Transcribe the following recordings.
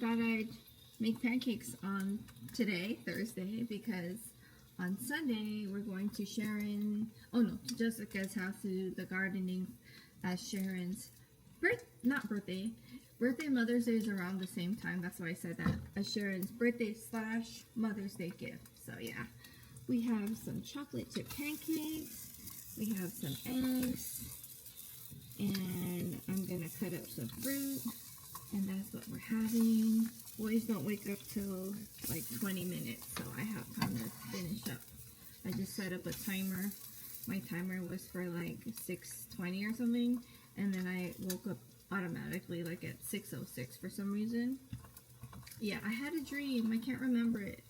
thought I'd make pancakes on today, Thursday, because on Sunday we're going to Jessica's house to do the gardening as Sharon's birthday, Mother's Day is around the same time. That's why I said that, as Sharon's birthday / Mother's Day gift. So yeah, we have some chocolate chip pancakes, we have some eggs, and I'm gonna cut up some fruit, and that's what we're having. Boys don't wake up till like 20 minutes, so I have time to finish up. I just set up a timer. My timer was for like 6:20 or something, and then I woke up automatically like at 6:06 for some reason. Yeah, I had a dream. I can't remember it.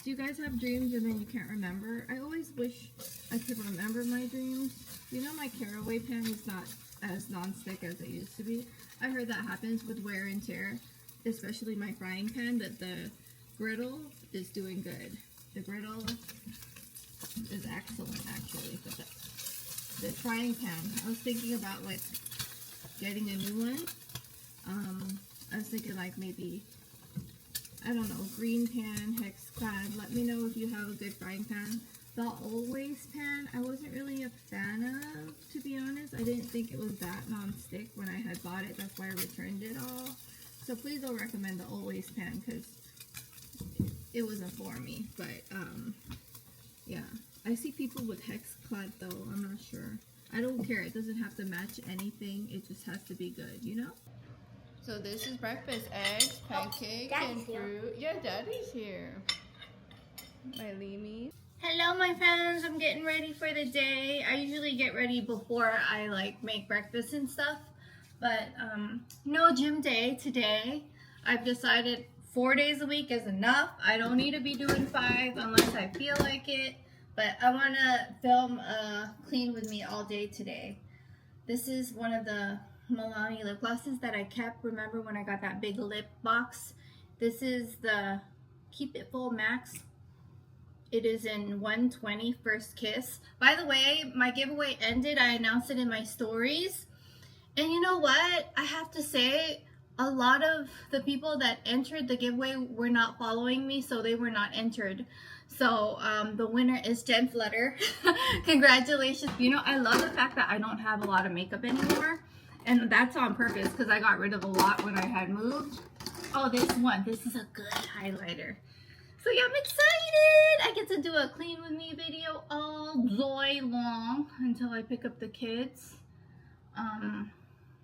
Do you guys have dreams and then you can't remember? I always wish I could remember my dreams. You know, my caraway pan is not as non-stick as it used to be. I heard that happens with wear and tear, especially my frying pan, that the griddle is doing good. The griddle is excellent, actually. But the frying pan, I was thinking about like getting a new one. I was thinking like maybe, I don't know, green pan, hex clad. Let me know if you have a good frying pan. The always pan, I wasn't really a fan of, to be honest. I didn't think it was that non-stick when I had bought it. That's why I returned it all. So please don't recommend the always pan because it wasn't for me. But yeah, I see people with hex clad though. I'm not sure. I don't care. It doesn't have to match anything. It just has to be good, you know? So this is breakfast: eggs, pancakes, and fruit. Yeah, Daddy's here. My Limi. Hello, my friends. I'm getting ready for the day. I usually get ready before I like make breakfast and stuff, but no gym day today. I've decided 4 days a week is enough. I don't need to be doing 5 unless I feel like it. But I want to film clean with me all day today. This is one of the Milani lip glosses that I kept. Remember when I got that big lip box? This is the Keep It Full Max. It is in 120 First Kiss. By the way, my giveaway ended. I announced it in my stories. And you know what? I have to say, a lot of the people that entered the giveaway were not following me, so they were not entered. So the winner is Jen Flutter. Congratulations. You know, I love the fact that I don't have a lot of makeup anymore. And that's on purpose because I got rid of a lot when I had moved. Oh, this one. This is a good highlighter. So yeah, I'm excited. I get to do a clean with me video all day long until I pick up the kids.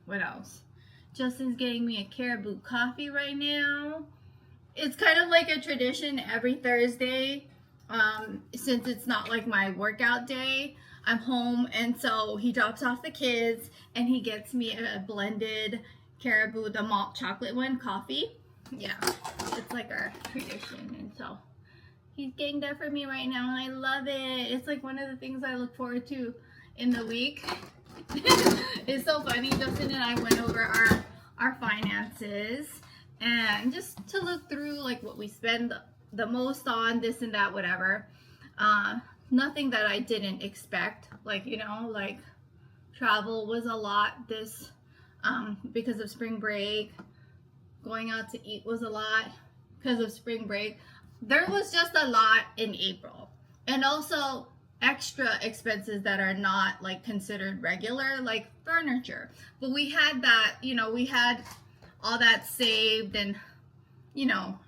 What else? Justin's getting me a Caribou coffee right now. It's kind of like a tradition every Thursday. Since it's not like my workout day, I'm home, and so he drops off the kids and he gets me a blended Caribou, the malt chocolate one, coffee. Yeah, it's like our tradition, and so he's getting that for me right now, and I love it. It's like one of the things I look forward to in the week. It's so funny. Justin and I went over our finances and just to look through like what we spend the most on, this and that, whatever. Nothing that I didn't expect, like, you know, like travel was a lot this because of spring break. Going out to eat was a lot because of spring break. There was just a lot in April, and also extra expenses that are not like considered regular, like furniture. But we had that, you know, we had all that saved, and you know,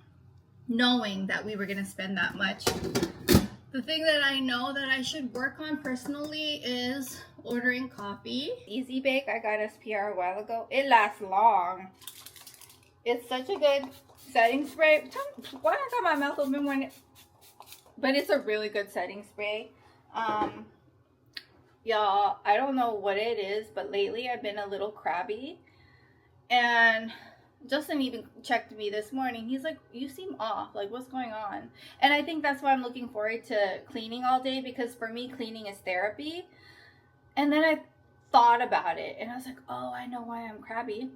knowing that we were going to spend that much. The thing that I know that I should work on personally is ordering coffee. Easy Bake, I got SPR a while ago. It lasts long. It's such a good setting spray. Why I got my mouth open when it, but it's a really good setting spray. Y'all, I don't know what it is, but lately I've been a little crabby, and Justin even checked me this morning. He's like, you seem off, like what's going on? And I think that's why I'm looking forward to cleaning all day, because for me cleaning is therapy. And then I thought about it and I was like, oh, I know why I'm crabby.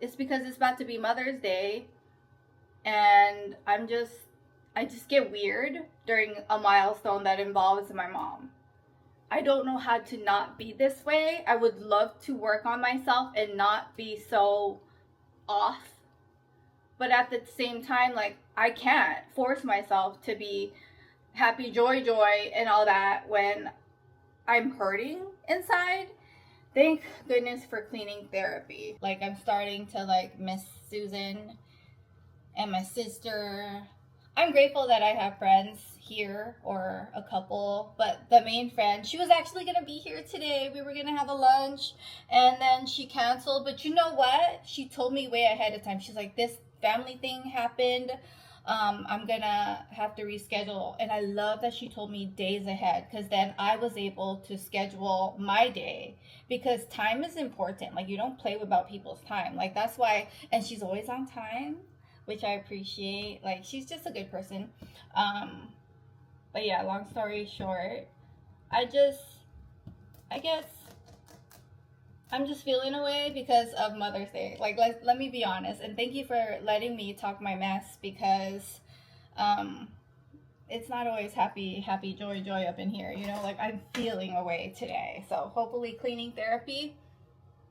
It's because it's about to be Mother's Day, and I just get weird during a milestone that involves my mom. I don't know how to not be this way. I would love to work on myself and not be so off but at the same time, like, I can't force myself to be happy, joy, and all that when I'm hurting inside. Thank goodness for cleaning therapy. Like, I'm starting to like miss Susan and my sister. I'm grateful that I have friends here, or a couple, but the main friend, she was actually gonna be here today. We were gonna have a lunch, and then she canceled. But you know what? She told me way ahead of time. She's like, this family thing happened. I'm gonna have to reschedule. And I love that she told me days ahead, because then I was able to schedule my day, because time is important. Like, you don't play about people's time. Like, that's why, and she's always on time, which I appreciate. Like, she's just a good person. But yeah, long story short, I guess I'm just feeling away because of Mother's Day. Like, let me be honest. And thank you for letting me talk my mess, because it's not always happy, joy up in here. You know, like, I'm feeling away today. So hopefully cleaning therapy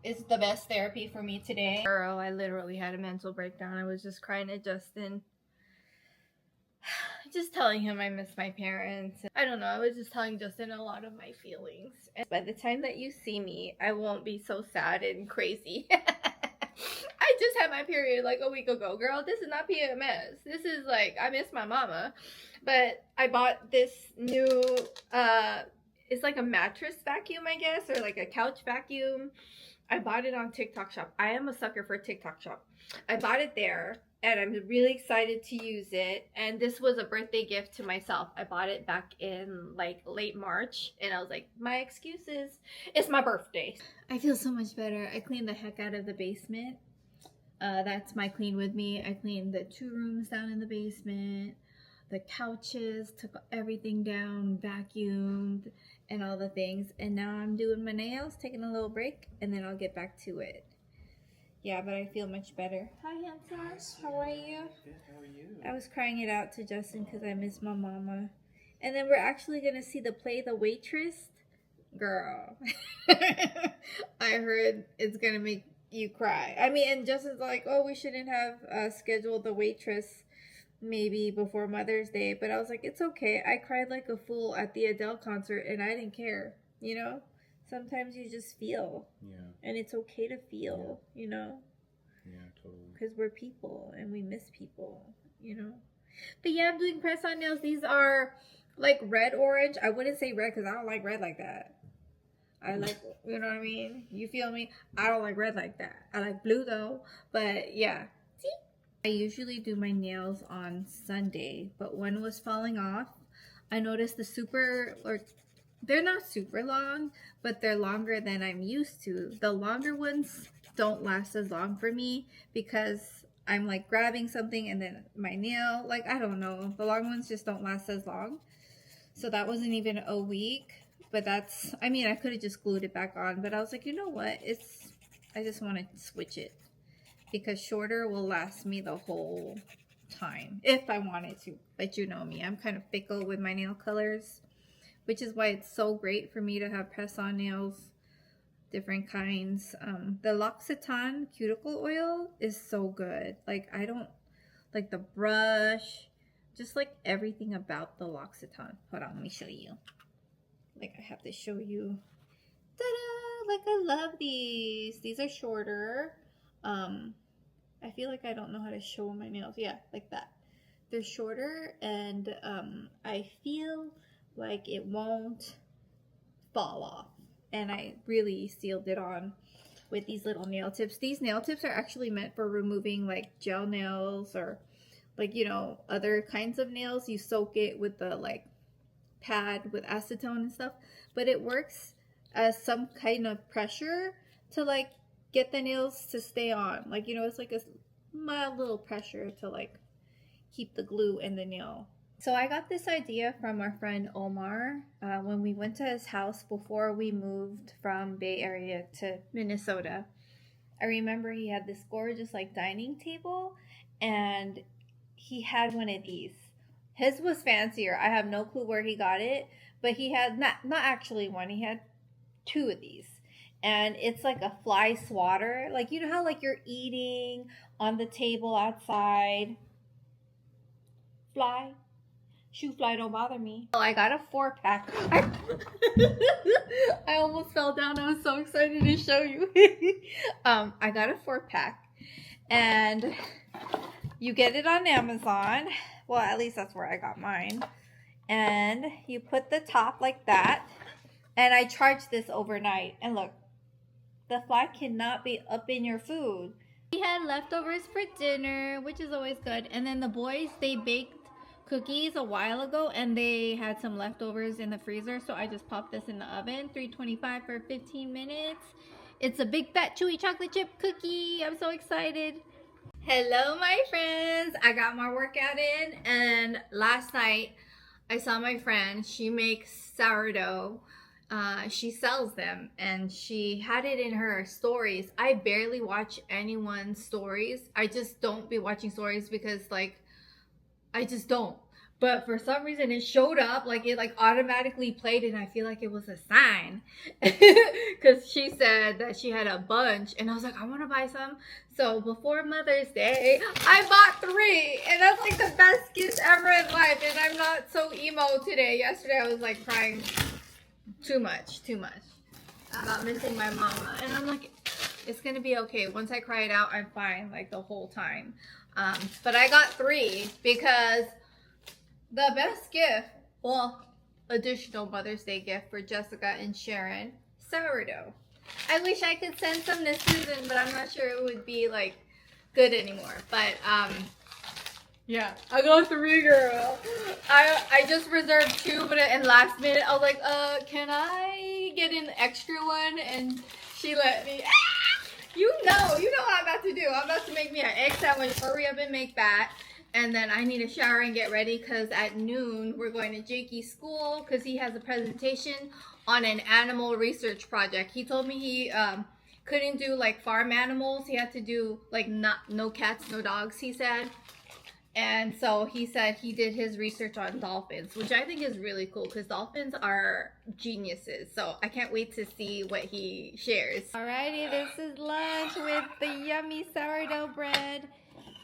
is the best therapy for me today. Girl, I literally had a mental breakdown. I was just crying at Justin. Just telling him I miss my parents. I don't know, I was just telling Justin a lot of my feelings. And by the time that you see me, I won't be so sad and crazy. I just had my period like a week ago. Girl, this is not PMS. This is like, I miss my mama. But I bought this new, it's like a mattress vacuum, I guess, or like a couch vacuum. I bought it on TikTok Shop. I am a sucker for TikTok Shop. I bought it there, and I'm really excited to use it. And this was a birthday gift to myself. I bought it back in like late March, and I was like, my excuses, it's my birthday. I feel so much better. I cleaned the heck out of the basement. That's my clean with me. I cleaned the 2 rooms down in the basement, the couches, took everything down, vacuumed, and all the things. And now I'm doing my nails, taking a little break, and then I'll get back to it. Yeah, but I feel much better. Hi, handsome. How are you? Good, how are you? I was crying it out to Justin because I miss my mama. And then we're actually going to see the play The Waitress. Girl. I heard it's going to make you cry. I mean, and Justin's like, oh, we shouldn't have scheduled The Waitress maybe before Mother's Day. But I was like, it's okay. I cried like a fool at the Adele concert, and I didn't care, you know? Sometimes you just feel. Yeah. And it's okay to feel, you know? Yeah, totally. Because we're people and we miss people, you know? But yeah, I'm doing press on nails. These are like red orange. I wouldn't say red because I don't like red like that. I like, you know what I mean? You feel me? I don't like red like that. I like blue though. But yeah. See? I usually do my nails on Sunday, but one was falling off. I noticed they're not super long, but they're longer than I'm used to. The longer ones don't last as long for me because I'm like grabbing something and then my nail, like, I don't know. The long ones just don't last as long. So that wasn't even a week, but that's, I mean, I could have just glued it back on, but I was like, you know what? I just want to switch it because shorter will last me the whole time if I wanted to. But you know me, I'm kind of fickle with my nail colors, which is why it's so great for me to have press-on nails, different kinds. The L'Occitane cuticle oil is so good. Like, I don't, like the brush, just like everything about the L'Occitane. Hold on, let me show you. Like, I have to show you. Ta-da! Like, I love these. These are shorter. I feel like I don't know how to show my nails. Yeah, like that. They're shorter, and I feel like it won't fall off. And I really sealed it on with these little nail tips. These nail tips are actually meant for removing like gel nails or like, you know, other kinds of nails. You soak it with the like pad with acetone and stuff, but it works as some kind of pressure to like get the nails to stay on. Like, you know, it's like a mild little pressure to like keep the glue in the nail. So I got this idea from our friend Omar when we went to his house before we moved from Bay Area to Minnesota. I remember he had this gorgeous like dining table, and he had one of these. His was fancier. I have no clue where he got it, but he had not actually one. He had 2 of these, and it's like a fly swatter. Like, you know how like you're eating on the table outside? Fly. Shoe fly, don't bother me. Well, I got a 4-pack. I almost fell down. I was so excited to show you. I got a 4-pack, and you get it on Amazon. Well, at least that's where I got mine. And you put the top like that. And I charged this overnight. And look, the fly cannot be up in your food. We had leftovers for dinner, which is always good. And then the boys, they baked cookies a while ago, and they had some leftovers in the freezer. So I just popped this in the oven, 325 for 15 minutes. It's a big fat chewy chocolate chip cookie. I'm so excited. Hello, my friends. I got my workout in, and last night I saw my friend. She makes sourdough. She sells them, and she had it in her stories. I barely watch anyone's stories. I just don't be watching stories because like I just don't. But for some reason it showed up, like it like automatically played, and I feel like it was a sign because she said that she had a bunch, and I was like, I want to buy some. So before Mother's Day, I bought 3, and that's like the best gift ever in life. And I'm not so emo today. Yesterday I was like crying too much about missing my mama, and I'm like, it's gonna be okay. Once I cry it out, I'm fine, like the whole time. But I got 3 because the best gift, well, additional Mother's Day gift for Jessica and Sharon, sourdough. I wish I could send some this season, but I'm not sure it would be like good anymore. But yeah, I got 3, girl. I just reserved 2, but in last minute I was like, can I get an extra one? And she let me. You know what I'm about to do. I'm about to make me an egg sandwich. Hurry up and make that. And then I need to shower and get ready because at noon we're going to Jakey's school because he has a presentation on an animal research project. He told me he couldn't do like farm animals. He had to do like no cats, no dogs, he said. And so he said he did his research on dolphins, which I think is really cool because dolphins are geniuses. So I can't wait to see what he shares. Alrighty, this is lunch with the yummy sourdough bread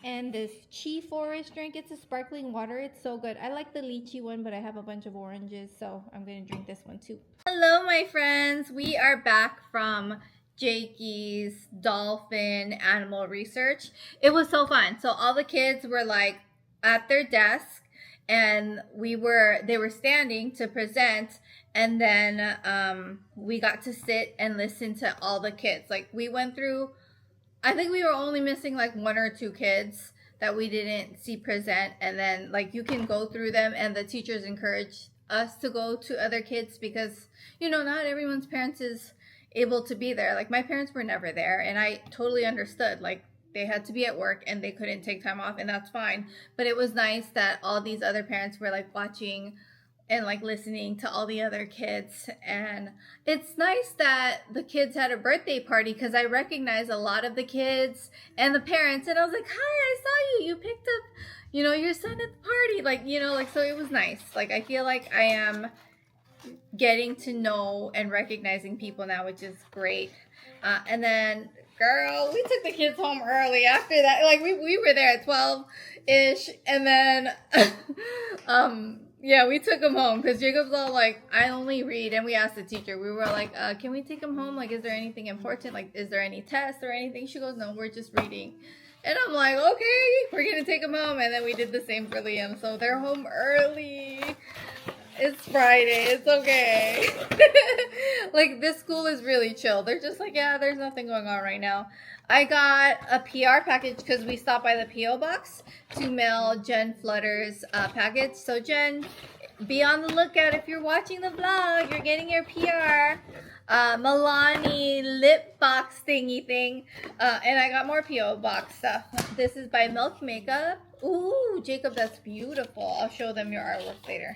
and this Chi Forest drink. It's a sparkling water. It's so good. I like the lychee one, but I have a bunch of oranges, so I'm going to drink this one too. Hello, my friends. We are back from Jakey's dolphin animal research. It was so fun. So all the kids were like at their desk, and they were standing to present, and then we got to sit and listen to all the kids. Like we went through, I think we were only missing like 1 or 2 kids that we didn't see present, and then like you can go through them, and the teachers encouraged us to go to other kids because, you know, not everyone's parents is able to be there. Like my parents were never there, and I totally understood. Like they had to be at work and they couldn't take time off, and that's fine. But it was nice that all these other parents were like watching and like listening to all the other kids. And it's nice that the kids had a birthday party because I recognize a lot of the kids and the parents, and I was like, hi, I saw you picked up, you know, your son at the party, like, you know, like, so it was nice. Like I feel like I am getting to know and recognizing people now, which is great. And then, girl, we took the kids home early after that. Like we were there at 12-ish, and then yeah, we took them home because Jacob's all like, I only read. And we asked the teacher, we were like, can we take them home? Like, is there anything important? Like, is there any tests or anything? She goes, no, we're just reading. And I'm like, okay, we're gonna take them home. And then we did the same for Liam, so they're home early. It's Friday. It's okay. Like, this school is really chill. They're just like, yeah, there's nothing going on right now. I got a PR package because we stopped by the P.O. box to mail Jen Flutter's package. So, Jen, be on the lookout. If you're watching the vlog, you're getting your PR. Milani lip box thingy thing. And I got more P.O. box stuff. This is by Milk Makeup. Ooh, Jacob, that's beautiful. I'll show them your artwork later.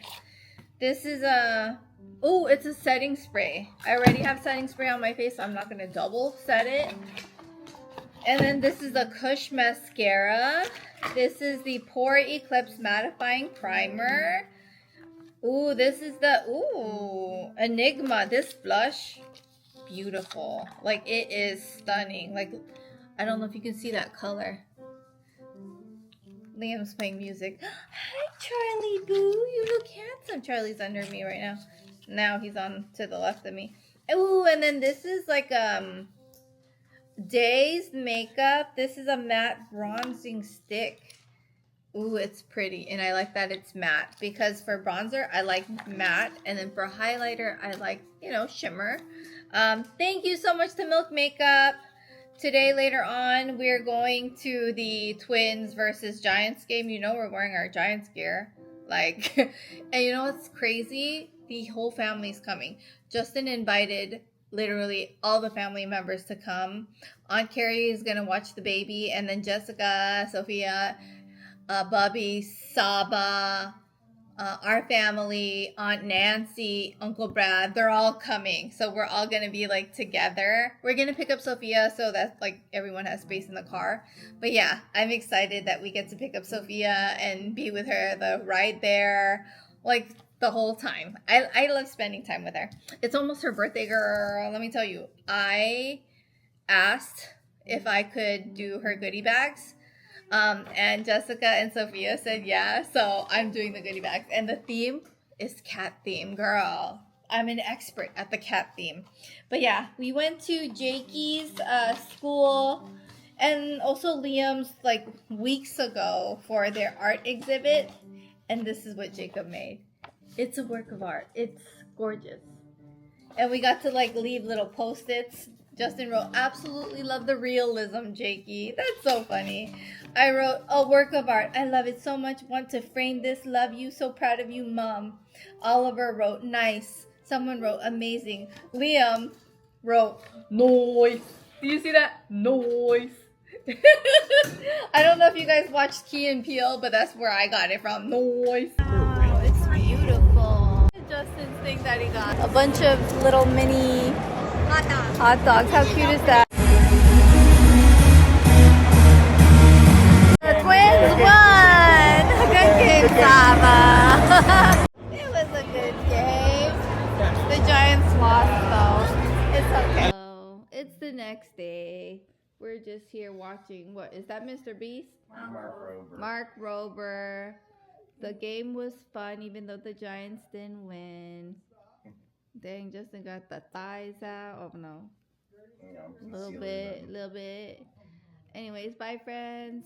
This is it's a setting spray. I already have setting spray on my face, so I'm not going to double set it. And then this is the Kush Mascara. This is the Pore Eclipse Mattifying Primer. Ooh, this is the, Enigma. This blush. beautiful. Like, it is stunning. Like, I don't know if you can see that color. Liam's playing music. Hi, Charlie Boo. You look handsome. Charlie's under me right now. Now he's on to the left of me. Ooh, and then this is like Day's makeup. This is a matte bronzing stick. Ooh, it's pretty. And I like that it's matte. Because for bronzer, I like matte. And then for highlighter, I like, you know, shimmer. Thank you so much to Milk Makeup. Today, later on, we're going to the Twins versus Giants game. You know we're wearing our Giants gear. Like, and you know what's crazy? The whole family's coming. Justin invited literally all the family members to come. Aunt Carrie is going to watch the baby. And then Jessica, Sophia, Bubby, Saba, our family, Aunt Nancy, Uncle Brad, they're all coming. So we're all going to be like together. We're going to pick up Sophia so that like everyone has space in the car. But yeah, I'm excited that we get to pick up Sophia and be with her the ride there, like the whole time. I love spending time with her. It's almost her birthday, girl. Let me tell you, I asked if I could do her goodie bags. And Jessica and Sophia said yeah, so I'm doing the goodie bags. And the theme is cat theme, girl. I'm an expert at the cat theme. But yeah, we went to Jakey's school and also Liam's like weeks ago for their art exhibit. And this is what Jacob made. It's a work of art. It's gorgeous. And we got to like leave little post-its. Justin wrote, absolutely love the realism, Jakey. That's so funny. I wrote, a work of art. I love it so much. Want to frame this. Love you. So proud of you, Mom. Oliver wrote, nice. Someone wrote, amazing. Liam wrote, noise. Do you see that? Noise. I don't know if you guys watched Key and Peele, but that's where I got it from. Noise. Wow, it's beautiful. Justin's thing that he got. A bunch of little mini hot dogs. How cute is that? The Twins won! Good game, Saba! It was a good game. The Giants lost though. It's okay. So, it's the next day. We're just here watching. What is that, Mr. Beast? Mark Rober. The game was fun even though the Giants didn't win. Dang, Justin got the thighs out. Oh no. A little bit. Anyways, bye friends.